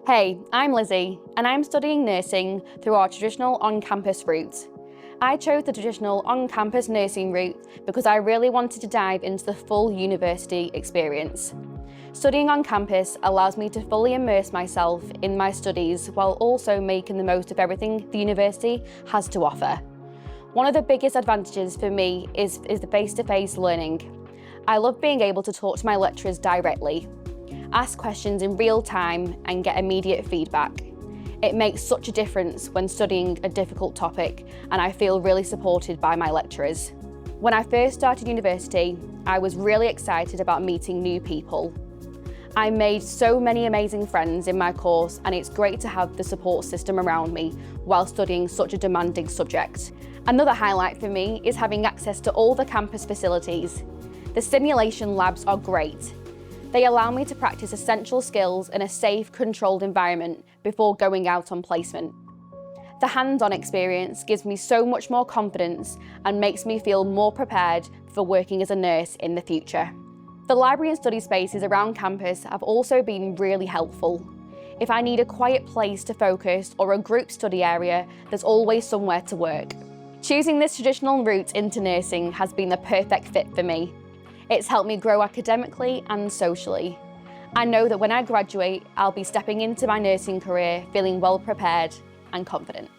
Hey, I'm Lizzie, and I'm studying nursing through our traditional on-campus route. I chose the traditional on-campus nursing route because I really wanted to dive into the full university experience. Studying on campus allows me to fully immerse myself in my studies while also making the most of everything the university has to offer. One of the biggest advantages for me is the face-to-face learning. I love being able to talk to my lecturers directly, ask questions in real time and get immediate feedback. It makes such a difference when studying a difficult topic, and I feel really supported by my lecturers. When I first started university, I was really excited about meeting new people. I made so many amazing friends in my course, and it's great to have the support system around me while studying such a demanding subject. Another highlight for me is having access to all the campus facilities. The simulation labs are great. They allow me to practice essential skills in a safe, controlled environment before going out on placement. The hands-on experience gives me so much more confidence and makes me feel more prepared for working as a nurse in the future. The library and study spaces around campus have also been really helpful. If I need a quiet place to focus or a group study area, there's always somewhere to work. Choosing this traditional route into nursing has been the perfect fit for me. It's helped me grow academically and socially. I know that when I graduate, I'll be stepping into my nursing career feeling well prepared and confident.